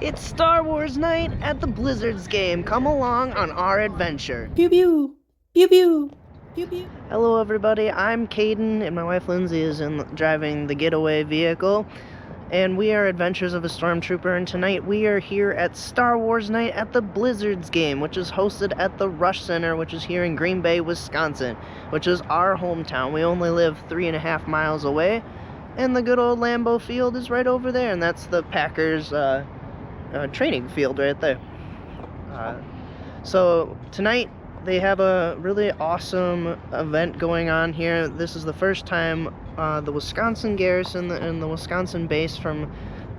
It's Star Wars night at the Blizzard's game. Come along on our adventure. Pew pew! Pew pew! Pew pew! Hello everybody, I'm Caden and my wife Lindsay is driving the getaway vehicle. And we are Adventures of a Stormtrooper, and tonight we are here at Star Wars night at the Blizzard's game, which is hosted at the Rush Center, which is here in Green Bay, Wisconsin, which is our hometown. We only live 3.5 miles away, and the good old Lambeau Field is right over there, and that's the Packers training field right there. So tonight they have a really awesome event going on here. This is the first time the Wisconsin Garrison and the Wisconsin base for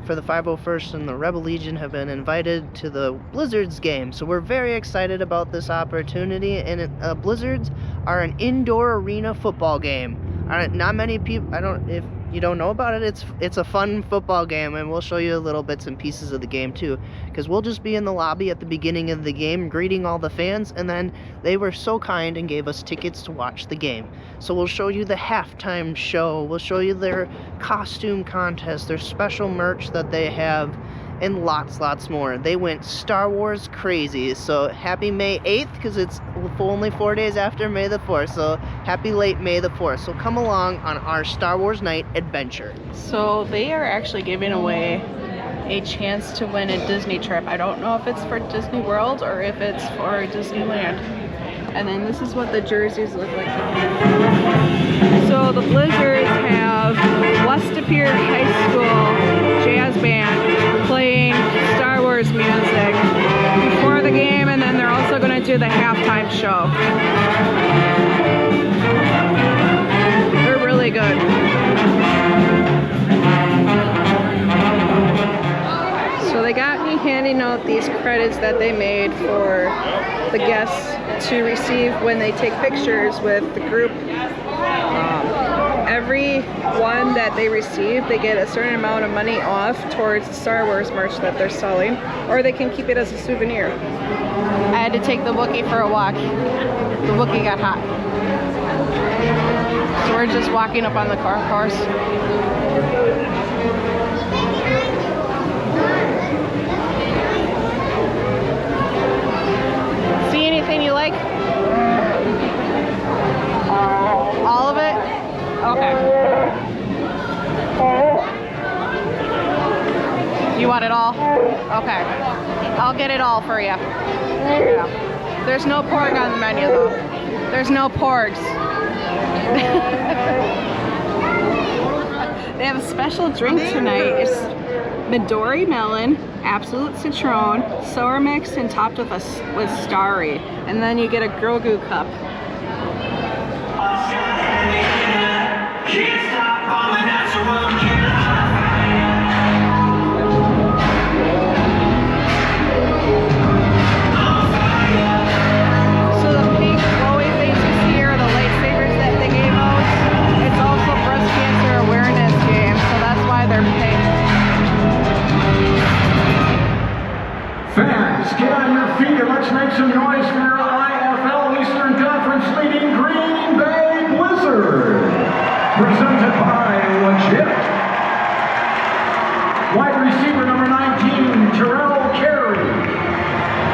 the 501st and the Rebel Legion have been invited to the Blizzard's game. So we're very excited about this opportunity. And Blizzards are an indoor arena football game. Not many people, if you don't know about it, it's a fun football game, and we'll show you little bits and pieces of the game too, because we'll just be in the lobby at the beginning of the game greeting all the fans, and then they were so kind and gave us tickets to watch the game. So we'll show you the halftime show, we'll show you their costume contest, their special merch that they have, and lots more. They went Star Wars crazy. So happy May 8th, because it's only 4 days after May the 4th, so happy late May the 4th. So come along on our Star Wars night adventure. So they are actually giving away a chance to win a Disney trip. I don't know if it's for Disney World or if it's for Disneyland. And then this is what the jerseys look like. So the Blizzards have Westapere High School Jazz Band playing Star Wars music before the game, and then they're also going to do the halftime show. They're really good. So they got me handing out these credits that they made for the guests to receive when they take pictures with the group. Every one that they receive, they get a certain amount of money off towards the Star Wars merch that they're selling, or they can keep it as a souvenir. I had to take the Wookiee for a walk. The Wookiee got hot. So we're just walking up on the car course. See anything you like? All of it? Okay. You want it all? Okay. I'll get it all for you. Yeah. There's no porg on the menu though. There's no porgs. They have a special drink tonight. It's Midori melon, absolute citron, sour mix, and topped with starry. And then you get a Grogu cup. Can't stop all the natural So the pink glowy things you see here are the lightsabers that they gave out. It's also breast cancer awareness game, so that's why they're pink. Fans, get on your feet and let's make some noise for your IFL Eastern Conference leading Green Bay Blizzard. Presented by Legit. Wide receiver number 19, Terrell Carey.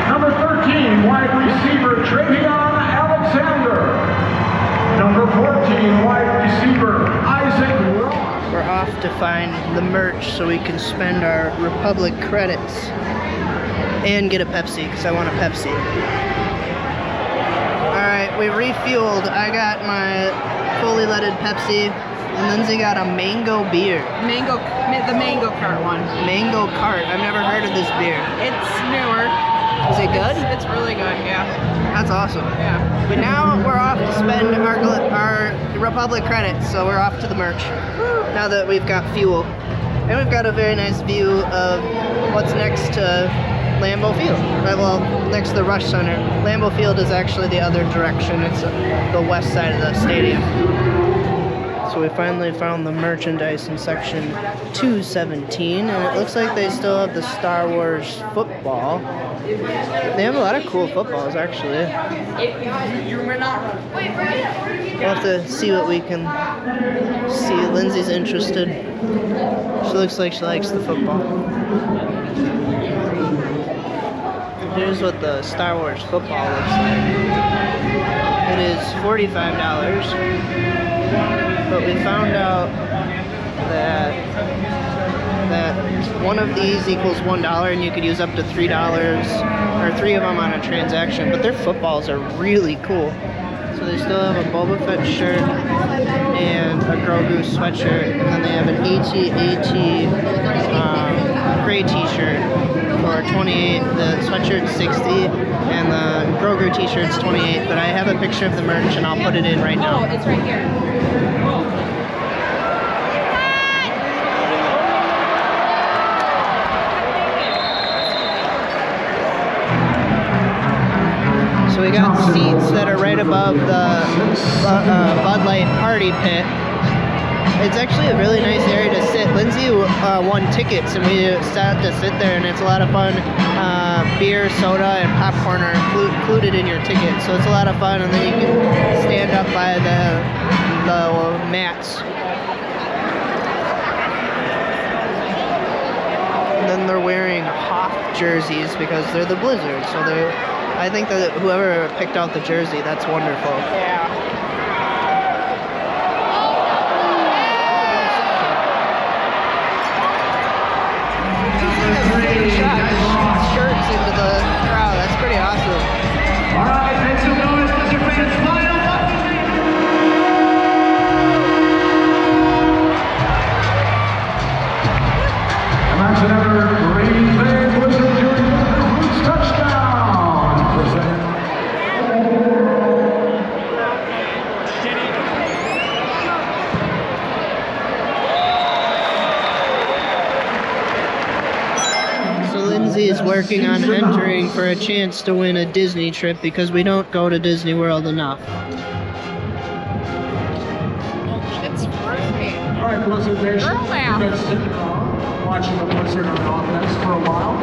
Number 13, wide receiver Travion Alexander. Number 14, wide receiver Isaac Ross. We're off to find the merch so we can spend our Republic credits and get a Pepsi, because I want a Pepsi. Alright, we refueled. I got my fully leaded Pepsi, and Lindsay got a mango beer. The mango cart one. Mango cart. I've never heard of this beer. It's newer. Is it good? It's really good, yeah. That's awesome. Yeah. But now we're off to spend our Republic credits, so we're off to the merch. Now that we've got fuel. And we've got a very nice view of what's next to Lambeau Field. Well, next to the Rush Center. Lambeau Field is actually the other direction. It's the west side of the stadium. So we finally found the merchandise in section 217, and it looks like they still have the Star Wars football. They have a lot of cool footballs, actually. We'll have to see what we can see. Lindsay's interested. She looks like she likes the football. Here's what the Star Wars football looks like. It is $45, but we found out that one of these equals $1 and you could use up to $3 or 3 of them on a transaction. But their footballs are really cool. So they still have a Boba Fett shirt and a Grogu sweatshirt, and then they have an AT-AT gray t-shirt for 28. The sweatshirt's 60 and the Grogu t-shirt's 28, but I have a picture of the merch and I'll put it in right now. Oh, it's right here. So we got seats that are right above the Bud Light party pit. It's actually a really nice area to sit. Lindsay won tickets and we sat to sit there, and it's a lot of fun. Beer, soda, and popcorn are included in your ticket, so it's a lot of fun. And then you can stand up by the mats. And then they're wearing Hoth jerseys because they're the Blizzard, so I think that whoever picked out the jersey, that's wonderful. Yeah. Shirts into the crowd. That's pretty awesome. All right, make some noise because your fans smile. And that's another Green Bay Blizzard Junior touchdown. Lindsay is working on entering for a chance to win a Disney trip because we don't go to Disney World enough. It's perfect. All right, Blizzard Nation. Girl math. You've been sitting around watching the Blizzard on offense for a while.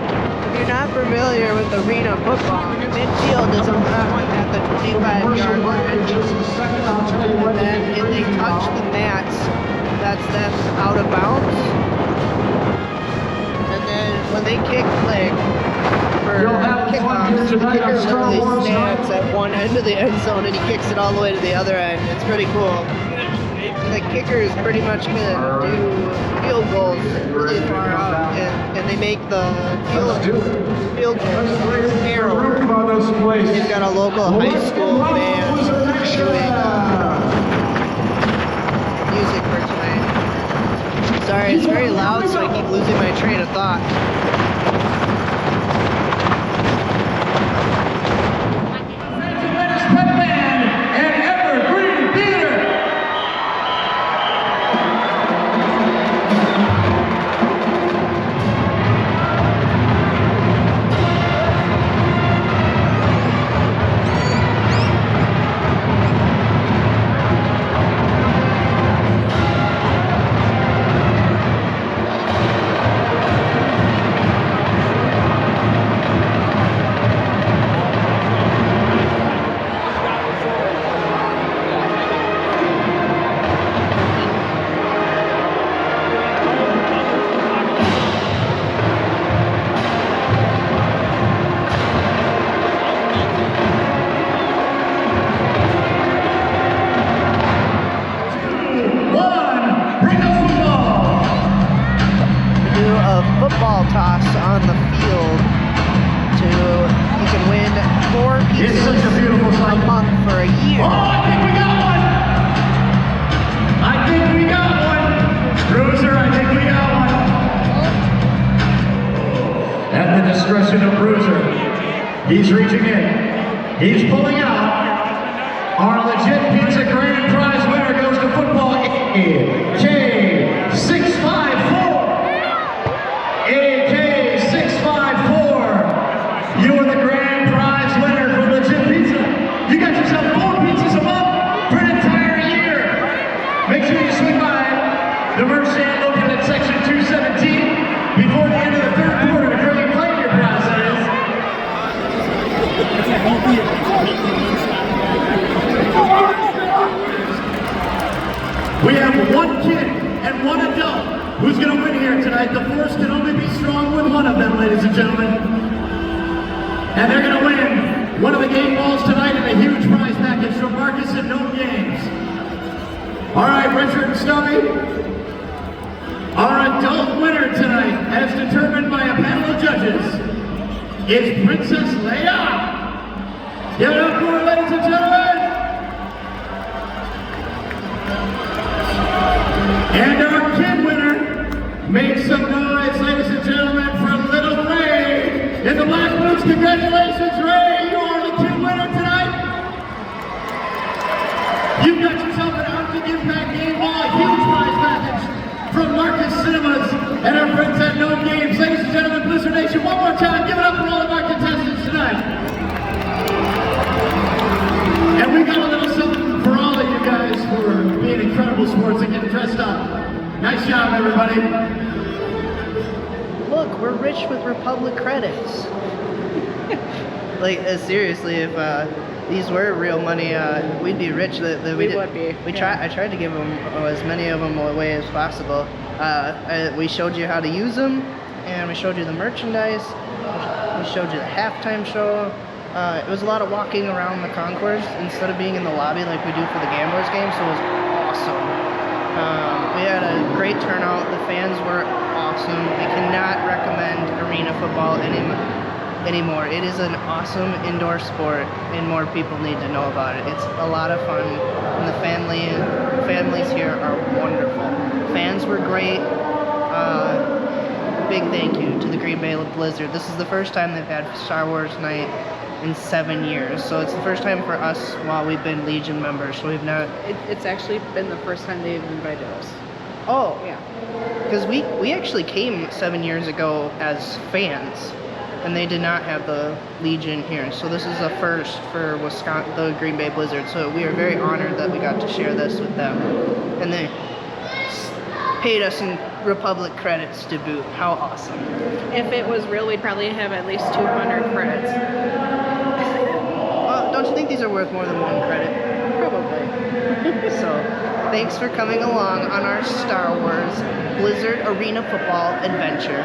If you're not familiar with arena football, midfield is at the 25-yard line. Just a second, I'll tell you what. And then if they touch the mats, that's them out of bounds. And then when they kick for kickoffs, the kicker literally stands at one end of the end zone and he kicks it all the way to the other end. It's pretty cool. And the kicker is pretty much going to do field goals really far out, and they make the field goals arrow. They've got a local high school band doing music for tonight. Sorry, it's very loud, so I keep losing my train of thought. Football toss on the field you can win 4 pizzas a month for a year. Oh, I think we got one! I think we got one! Bruiser, I think we got one! At the discretion of Bruiser, he's reaching in. He's pulling out. Our legit pizza grand prize winner goes to football AK654. AK654, you are the grand prize winner for Legit Pizza. You got yourself 4 pizzas a month for an entire year. Make sure you swing by the merch stand located at section 217 before the end of the 3rd quarter to claim your prize. We have one All right, Richard and Stubby. Our adult winner tonight, as determined by a panel of judges, is Princess Leia. Give it up for her, ladies and gentlemen. And our kid winner, make some noise, ladies and gentlemen, for little Ray in the black boots. Congratulations, Ray, you are the kid winner tonight. You've got yourself an Arctic Impact game ball, a huge prize package from Marcus Cinemas and our friends at No Games. Ladies and gentlemen, Blizzard Nation, one more time, give it up for all of our contestants tonight. And we got a little something for all of you guys for being incredible sports and getting dressed up. Nice job, everybody. Look, we're rich with Republic credits. Like, seriously, if these were real money, we'd be rich. We would be. I tried to give them as many of them away as possible. We showed you how to use them, and we showed you the merchandise. We showed you the halftime show. It was a lot of walking around the concourse instead of being in the lobby like we do for the Gamblers game, so it was awesome. We had a great turnout. The fans were awesome. I cannot recommend arena football anymore. It is an awesome indoor sport, and more people need to know about it. It's a lot of fun, and the families here are wonderful. Fans were great. Big thank you to the Green Bay Blizzard. This is the first time they've had Star Wars night in 7 years, so it's the first time for us while we've been Legion members. So we've not. It's actually been the first time they've invited us. Oh, Yeah. because we actually came 7 years ago as fans, and they did not have the Legion here. So this is a first for Wisconsin, the Green Bay Blizzard. So we are very honored that we got to share this with them, and they paid us in Republic credits to boot. How awesome! If it was real, we'd probably have at least 200 credits. Don't you think these are worth more than 1 credit? Probably. So, thanks for coming along on our Star Wars Blizzard Arena Football adventure.